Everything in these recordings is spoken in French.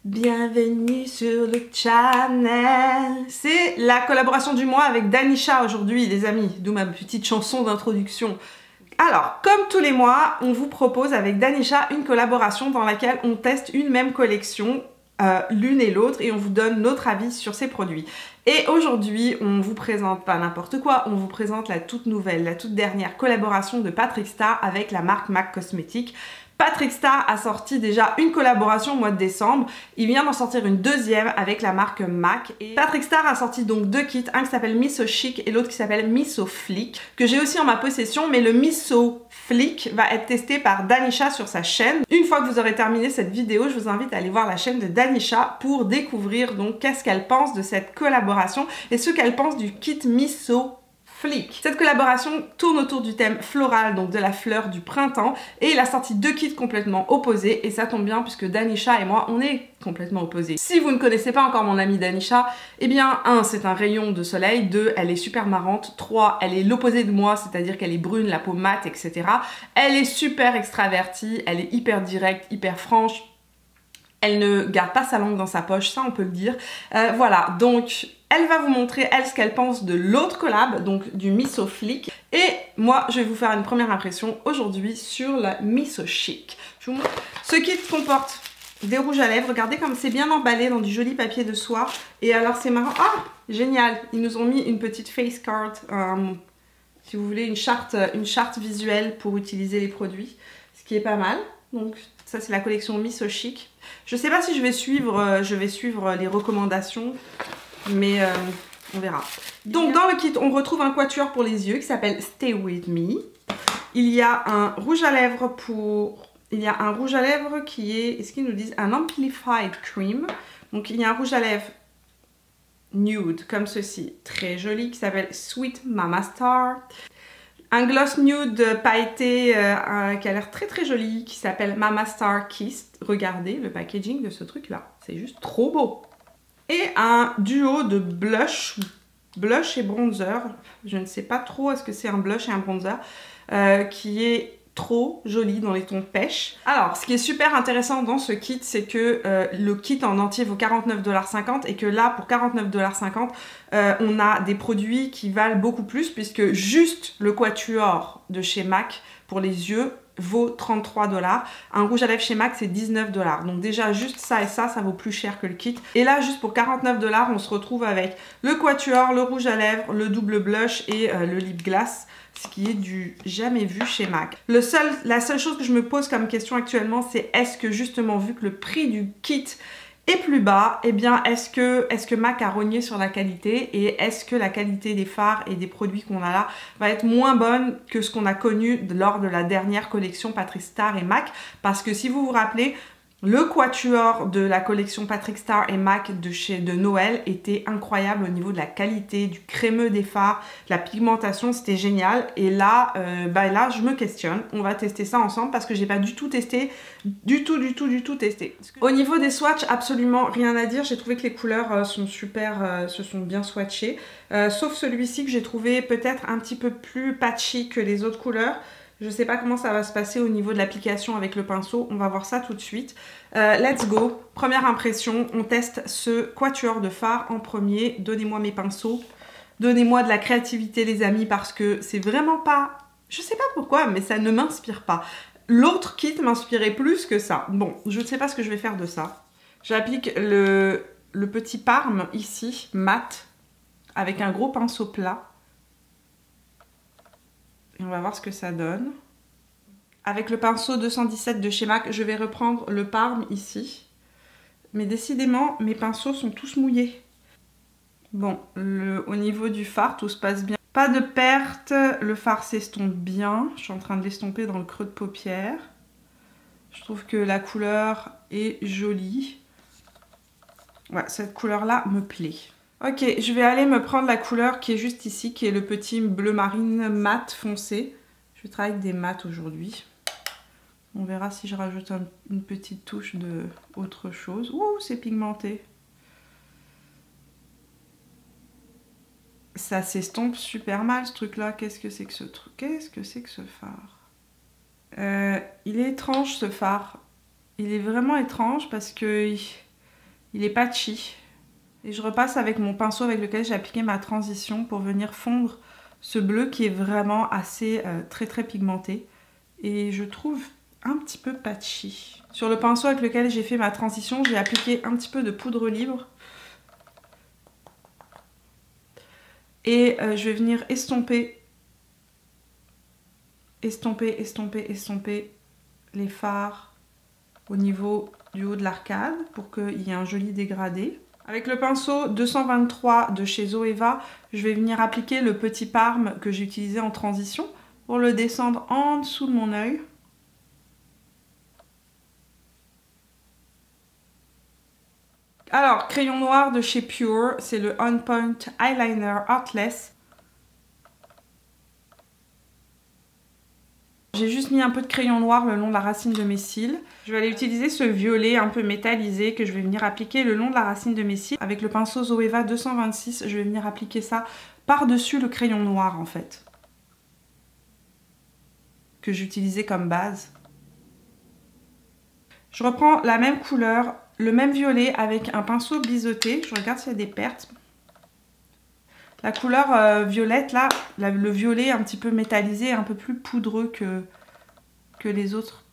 Bienvenue sur le channel. C'est la collaboration du mois avec Danisha aujourd'hui les amis, d'où ma petite chanson d'introduction. Alors, comme tous les mois, on vous propose avec Danisha une collaboration dans laquelle on teste une même collection, l'une et l'autre, et on vous donne notre avis sur ces produits. Et aujourd'hui, on vous présente pas n'importe quoi, on vous présente la toute nouvelle, la toute dernière collaboration de Patrick Starrr avec la marque MAC Cosmetics. Patrick Starrr a sorti déjà une collaboration au mois de décembre, il vient d'en sortir une deuxième avec la marque MAC. Et Patrick Starrr a sorti donc deux kits, un qui s'appelle Me So Chic et l'autre qui s'appelle Me So Flick, que j'ai aussi en ma possession, mais le Me So Flick va être testé par Danisha sur sa chaîne. Une fois que vous aurez terminé cette vidéo, je vous invite à aller voir la chaîne de Danisha pour découvrir donc qu'est-ce qu'elle pense de cette collaboration et ce qu'elle pense du kit Me So Flick. Cette collaboration tourne autour du thème floral, donc de la fleur du printemps, et il a sorti deux kits complètement opposés, et ça tombe bien puisque Danisha et moi, on est complètement opposés. Si vous ne connaissez pas encore mon amie Danisha, eh bien, 1, c'est un rayon de soleil, 2, elle est super marrante, 3, elle est l'opposé de moi, c'est-à-dire qu'elle est brune, la peau mate, etc. Elle est super extravertie, elle est hyper directe, hyper franche, elle ne garde pas sa langue dans sa poche, ça on peut le dire. Voilà, donc elle va vous montrer, elle, ce qu'elle pense de l'autre collab, donc du Me So Flick. Et moi, je vais vous faire une première impression aujourd'hui sur la Me So Chic. Je vous montre. Ce kit comporte des rouges à lèvres. Regardez comme c'est bien emballé dans du joli papier de soie. Et alors, c'est marrant. Ah, génial. Ils nous ont mis une petite face card, si vous voulez, une charte visuelle pour utiliser les produits, ce qui est pas mal. Donc, ça, c'est la collection Me So Chic. Je sais pas si je vais suivre les recommandations, mais on verra. Donc dans le kit, on retrouve un quatuor pour les yeux qui s'appelle Stay With Me. Il y a un rouge à lèvres qui est, est-ce qu'ils nous disent, un Amplified Cream. Donc il y a un rouge à lèvres nude comme ceci, très joli, qui s'appelle Sweet Mama Star. Un gloss nude pailleté qui a l'air très très joli, qui s'appelle Mama Star Kiss. Regardez le packaging de ce truc là, c'est juste trop beau. Et un duo de blush et bronzer, je ne sais pas trop est-ce que c'est un blush et un bronzer, qui est trop joli dans les tons pêche. Alors, ce qui est super intéressant dans ce kit, c'est que le kit en entier vaut 49,50 $ et que là, pour 49,50 $, on a des produits qui valent beaucoup plus puisque juste le quatuor de chez MAC pour les yeux vaut 33 $. Un rouge à lèvres chez MAC, c'est 19 $. Donc déjà, juste ça et ça vaut plus cher que le kit. Et là, juste pour 49 $, on se retrouve avec le quatuor, le rouge à lèvres, le double blush et le lip gloss. Ce qui est du jamais vu chez MAC. La seule chose que je me pose comme question actuellement, c'est est-ce que justement, vu que le prix du kit est plus bas, eh bien est-ce que MAC a rogné sur la qualité et est-ce que la qualité des fards et des produits qu'on a là va être moins bonne que ce qu'on a connu lors de la dernière collection Patrick Starrr et MAC? Parce que si vous vous rappelez, le quatuor de la collection Patrick Starrr et MAC de Noël était incroyable au niveau de la qualité, du crémeux des fards, de la pigmentation, c'était génial. Et là, là, je me questionne. On va tester ça ensemble parce que j'ai pas du tout testé, du tout testé. Au niveau des swatchs, absolument rien à dire. J'ai trouvé que les couleurs sont super, se sont bien swatchées. Sauf celui-ci que j'ai trouvé peut-être un petit peu plus patchy que les autres couleurs. Je ne sais pas comment ça va se passer au niveau de l'application avec le pinceau, on va voir ça tout de suite. Let's go, première impression, on teste ce quatuor de fard en premier. Donnez-moi mes pinceaux, donnez-moi de la créativité les amis parce que c'est vraiment pas... Je sais pas pourquoi, mais ça ne m'inspire pas. L'autre kit m'inspirait plus que ça. Bon, je ne sais pas ce que je vais faire de ça. J'applique le petit parme ici, mat, avec un gros pinceau plat. Et on va voir ce que ça donne. Avec le pinceau 217 de chez MAC, je vais reprendre le parme ici. Mais décidément, mes pinceaux sont tous mouillés. Bon, au niveau du fard, tout se passe bien. Pas de perte, le fard s'estompe bien. Je suis en train de l'estomper dans le creux de paupière. Je trouve que la couleur est jolie. Ouais, cette couleur-là me plaît. Ok, je vais aller me prendre la couleur qui est juste ici, qui est le petit bleu marine mat foncé. Je vais travailler avec des mats aujourd'hui. On verra si je rajoute une petite touche de autre chose. Ouh, c'est pigmenté. Ça s'estompe super mal ce truc-là. Qu'est-ce que c'est que ce truc? Qu'est-ce que c'est que ce fard? Il est étrange ce fard. Il est vraiment étrange parce que Il est patchy. Et je repasse avec mon pinceau avec lequel j'ai appliqué ma transition pour venir fondre ce bleu qui est vraiment assez très pigmenté. Et je trouve un petit peu patchy. Sur le pinceau avec lequel j'ai fait ma transition, j'ai appliqué un petit peu de poudre libre. Et je vais venir estomper les fards au niveau du haut de l'arcade pour qu'il y ait un joli dégradé. Avec le pinceau 223 de chez Zoeva, je vais venir appliquer le petit parme que j'ai utilisé en transition pour le descendre en dessous de mon œil. Alors, crayon noir de chez Pure, c'est le On Point Eyeliner Artless. J'ai juste mis un peu de crayon noir le long de la racine de mes cils. Je vais aller utiliser ce violet un peu métallisé que je vais venir appliquer le long de la racine de mes cils. Avec le pinceau Zoeva 226, je vais venir appliquer ça par-dessus le crayon noir en fait, que j'utilisais comme base. Je reprends la même couleur, le même violet avec un pinceau biseauté. Je regarde s'il y a des pertes. La couleur violette là, le violet un petit peu métallisé, un peu plus poudreux que les autres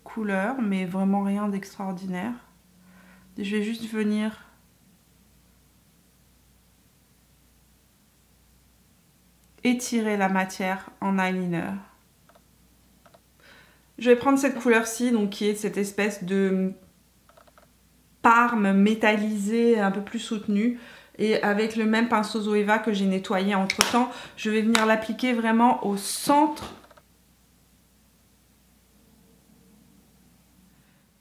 couleurs, mais vraiment rien d'extraordinaire. Je vais juste venir étirer la matière en eyeliner. Je vais prendre cette couleur-ci, donc qui est cette espèce de parme métallisé un peu plus soutenu. Et avec le même pinceau Zoeva que j'ai nettoyé entre temps, je vais venir l'appliquer vraiment au centre.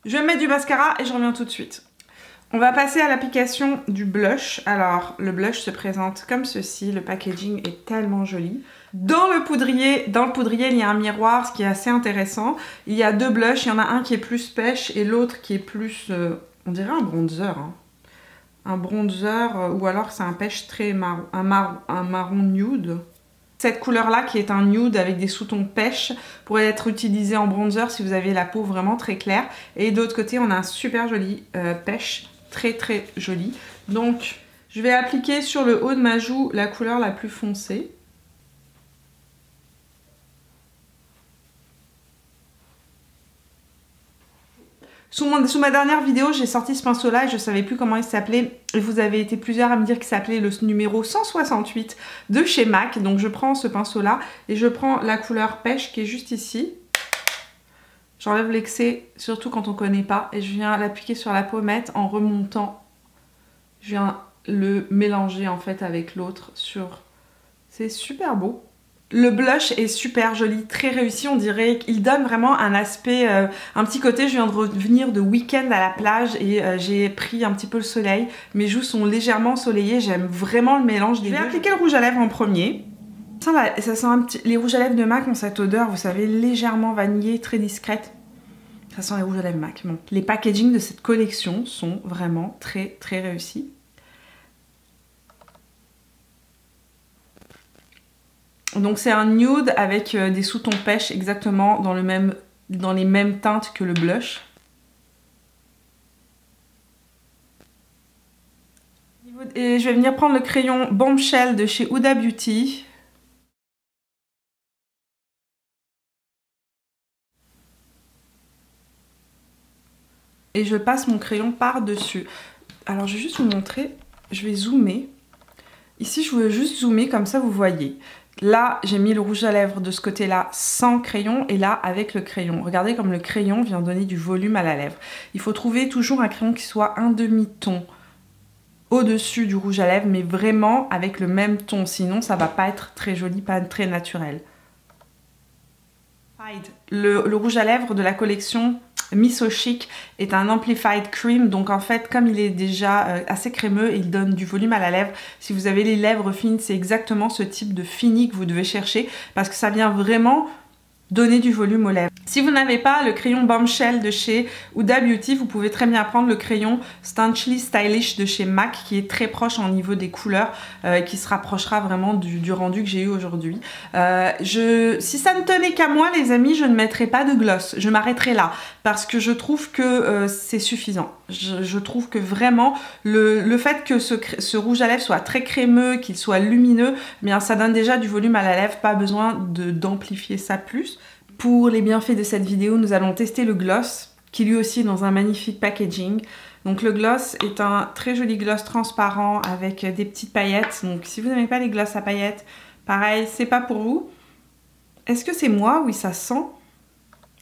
Je vais mettre du mascara et je reviens tout de suite. On va passer à l'application du blush. Alors, le blush se présente comme ceci. Le packaging est tellement joli. Dans le poudrier, il y a un miroir, ce qui est assez intéressant. Il y a deux blushs. Il y en a un qui est plus pêche et l'autre qui est plus, on dirait un bronzer. Hein. Un bronzer ou alors c'est un pêche très marron, un marron nude. Cette couleur-là qui est un nude avec des sous-tons pêche pourrait être utilisée en bronzer si vous avez la peau vraiment très claire. Et de l'autre côté, on a un super joli pêche, très joli. Donc, je vais appliquer sur le haut de ma joue la couleur la plus foncée. Sous ma dernière vidéo, j'ai sorti ce pinceau-là et je ne savais plus comment il s'appelait. Et vous avez été plusieurs à me dire qu'il s'appelait le numéro 168 de chez MAC. Donc je prends ce pinceau-là et je prends la couleur pêche qui est juste ici. J'enlève l'excès, surtout quand on ne connaît pas. Et je viens l'appliquer sur la pommette en remontant. Je viens le mélanger en fait avec l'autre sur... C'est super beau. Le blush est super joli, très réussi, on dirait qu'il donne vraiment un aspect, un petit côté, je viens de revenir de week-end à la plage et j'ai pris un petit peu le soleil. Mes joues sont légèrement ensoleillées, j'aime vraiment le mélange des deux. Je vais appliquer le rouge à lèvres en premier. Ça sent un petit... Les rouges à lèvres de MAC ont cette odeur, vous savez, légèrement vanillée, très discrète. Ça sent les rouges à lèvres MAC. Bon. Les packagings de cette collection sont vraiment très réussis. Donc c'est un nude avec des sous-tons pêche exactement dans les mêmes teintes que le blush. Et je vais venir prendre le crayon Bombshell de chez Huda Beauty. Et je passe mon crayon par-dessus. Alors je vais juste vous montrer, je vais zoomer. Ici je veux juste zoomer comme ça vous voyez. Là, j'ai mis le rouge à lèvres de ce côté-là sans crayon et là avec le crayon. Regardez comme le crayon vient donner du volume à la lèvre. Il faut trouver toujours un crayon qui soit un demi-ton au-dessus du rouge à lèvres, mais vraiment avec le même ton. Sinon, ça va pas être très joli, pas très naturel. Le rouge à lèvres de la collection Miso Chic est un Amplified Cream, donc en fait comme il est déjà assez crémeux, il donne du volume à la lèvre. Si vous avez les lèvres fines, c'est exactement ce type de fini que vous devez chercher parce que ça vient vraiment donner du volume aux lèvres. Si vous n'avez pas le crayon Bombshell de chez Huda Beauty, vous pouvez très bien prendre le crayon Stanchly Stylish de chez MAC qui est très proche en niveau des couleurs, qui se rapprochera vraiment du rendu que j'ai eu aujourd'hui. Si ça ne tenait qu'à moi les amis, je ne mettrai pas de gloss, je m'arrêterai là parce que je trouve que c'est suffisant. Je trouve que vraiment le fait que ce rouge à lèvres soit très crémeux, qu'il soit lumineux, eh bien ça donne déjà du volume à la lèvre, pas besoin d'amplifier ça plus. Pour les bienfaits de cette vidéo, nous allons tester le gloss, qui lui aussi est dans un magnifique packaging. Donc le gloss est un très joli gloss transparent avec des petites paillettes. Donc si vous n'aimez pas les gloss à paillettes, pareil, c'est pas pour vous. Est-ce que c'est moi? Oui, ça sent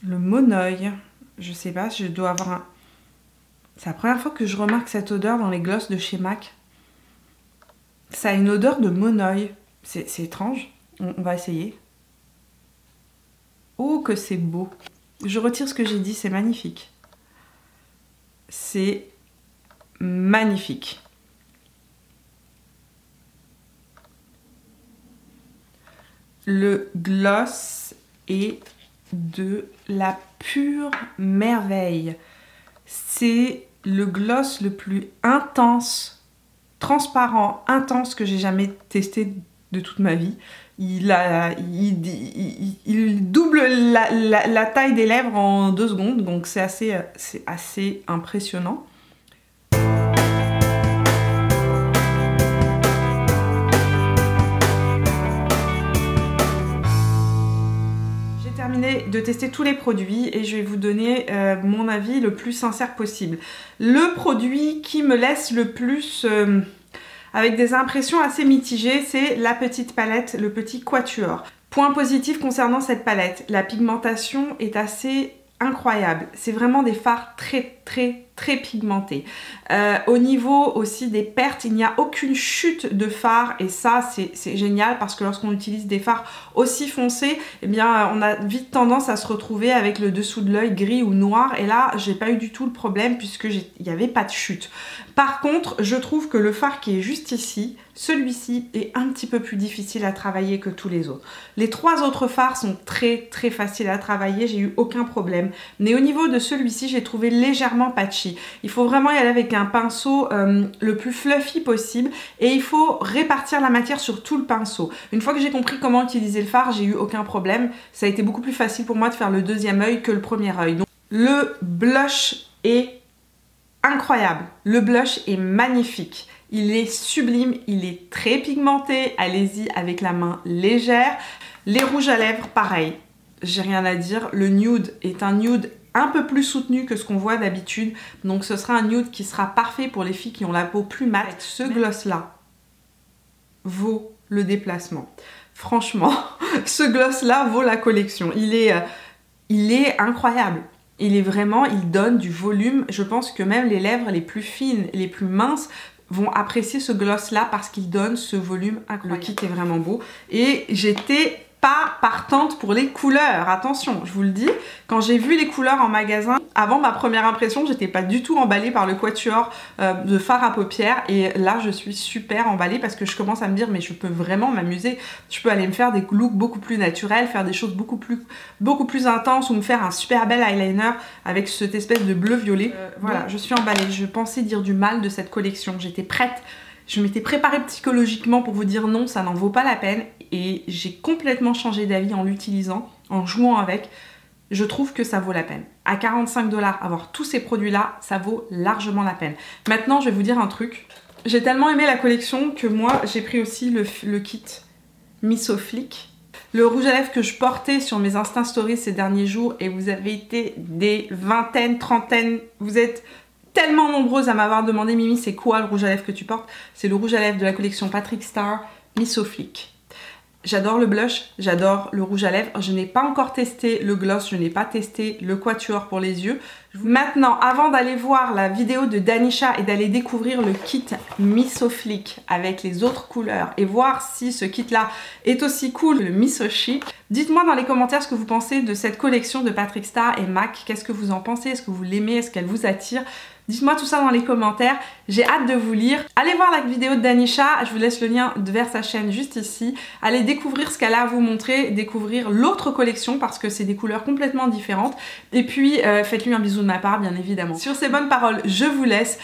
le monoeil. Je sais pas, je dois avoir un... C'est la première fois que je remarque cette odeur dans les gloss de chez MAC. Ça a une odeur de monoeil. C'est étrange. On va essayer. Oh, que c'est beau. Je retire ce que j'ai dit, c'est magnifique. C'est magnifique. Le gloss est de la pure merveille. C'est le gloss le plus intense, transparent, intense que j'ai jamais testé de toute ma vie. Il double la taille des lèvres en 2 secondes, donc c'est assez impressionnant. De tester tous les produits et je vais vous donner mon avis le plus sincère possible. Le produit qui me laisse le plus avec des impressions assez mitigées, c'est la petite palette, le petit Quatuor. Point positif concernant cette palette, la pigmentation est assez incroyable. C'est vraiment des fards très pigmentés. Au niveau aussi des pertes, il n'y a aucune chute de fard et ça c'est génial parce que lorsqu'on utilise des fards aussi foncés, eh bien on a vite tendance à se retrouver avec le dessous de l'œil gris ou noir et là j'ai pas eu du tout le problème puisque il n'y avait pas de chute. Par contre, je trouve que le fard qui est juste ici, celui-ci est un petit peu plus difficile à travailler que tous les autres. Les 3 autres fards sont très faciles à travailler, j'ai eu aucun problème. Mais au niveau de celui-ci, j'ai trouvé légèrement patchy. Il faut vraiment y aller avec un pinceau le plus fluffy possible et il faut répartir la matière sur tout le pinceau. Une fois que j'ai compris comment utiliser le fard, j'ai eu aucun problème. Ça a été beaucoup plus facile pour moi de faire le deuxième œil que le premier œil. Donc, le blush est incroyable. Le blush est magnifique. Il est sublime, il est très pigmenté. Allez-y avec la main légère. Les rouges à lèvres, pareil. J'ai rien à dire. Le nude est un nude un peu plus soutenu que ce qu'on voit d'habitude. Donc ce sera un nude qui sera parfait pour les filles qui ont la peau plus mate. Ce gloss-là vaut le déplacement. Franchement, ce gloss-là vaut la collection. Il est incroyable. Il donne du volume. Je pense que même les lèvres les plus fines, les plus minces vont apprécier ce gloss-là parce qu'il donne ce volume incroyable. Le kit est vraiment beau. Et j'étais pas partante pour les couleurs, attention, je vous le dis, quand j'ai vu les couleurs en magasin, avant ma première impression, j'étais pas du tout emballée par le Quatuor de fard à paupières et là je suis super emballée parce que je commence à me dire mais je peux vraiment m'amuser, je peux aller me faire des looks beaucoup plus naturels, faire des choses beaucoup plus intenses ou me faire un super bel eyeliner avec cette espèce de bleu violet. Voilà, je suis emballée, je pensais dire du mal de cette collection, j'étais prête. Je m'étais préparée psychologiquement pour vous dire non, ça n'en vaut pas la peine et j'ai complètement changé d'avis en l'utilisant, en jouant avec. Je trouve que ça vaut la peine. À 45 $, avoir tous ces produits-là, ça vaut largement la peine. Maintenant, je vais vous dire un truc. J'ai tellement aimé la collection que moi, j'ai pris aussi le kit Misoflick. Le rouge à lèvres que je portais sur mes Insta Stories ces derniers jours et vous avez été des vingtaines, trentaines, vous êtes tellement nombreuses à m'avoir demandé Mimi c'est quoi le rouge à lèvres que tu portes? C'est le rouge à lèvres de la collection Patrick Star Misoflick. J'adore le blush, j'adore le rouge à lèvres. Je n'ai pas encore testé le gloss, je n'ai pas testé le Quatuor pour les yeux. Maintenant, avant d'aller voir la vidéo de Danisha et d'aller découvrir le kit Misoflick avec les autres couleurs et voir si ce kit là est aussi cool que le Misochic, dites-moi dans les commentaires ce que vous pensez de cette collection de Patrick Star et MAC. Qu'est-ce que vous en pensez? Est-ce que vous l'aimez? Est-ce qu'elle vous attire? Dites-moi tout ça dans les commentaires, j'ai hâte de vous lire. Allez voir la vidéo de Danisha, je vous laisse le lien vers sa chaîne juste ici. Allez découvrir ce qu'elle a à vous montrer, découvrir l'autre collection parce que c'est des couleurs complètement différentes. Et puis faites-lui un bisou de ma part bien évidemment. Sur ces bonnes paroles, je vous laisse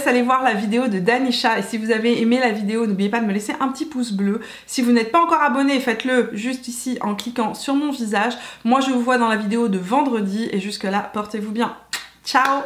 aller voir la vidéo de Danisha. Et si vous avez aimé la vidéo, n'oubliez pas de me laisser un petit pouce bleu. Si vous n'êtes pas encore abonné, faites-le juste ici en cliquant sur mon visage. Moi je vous vois dans la vidéo de vendredi et jusque là, portez-vous bien. Ciao!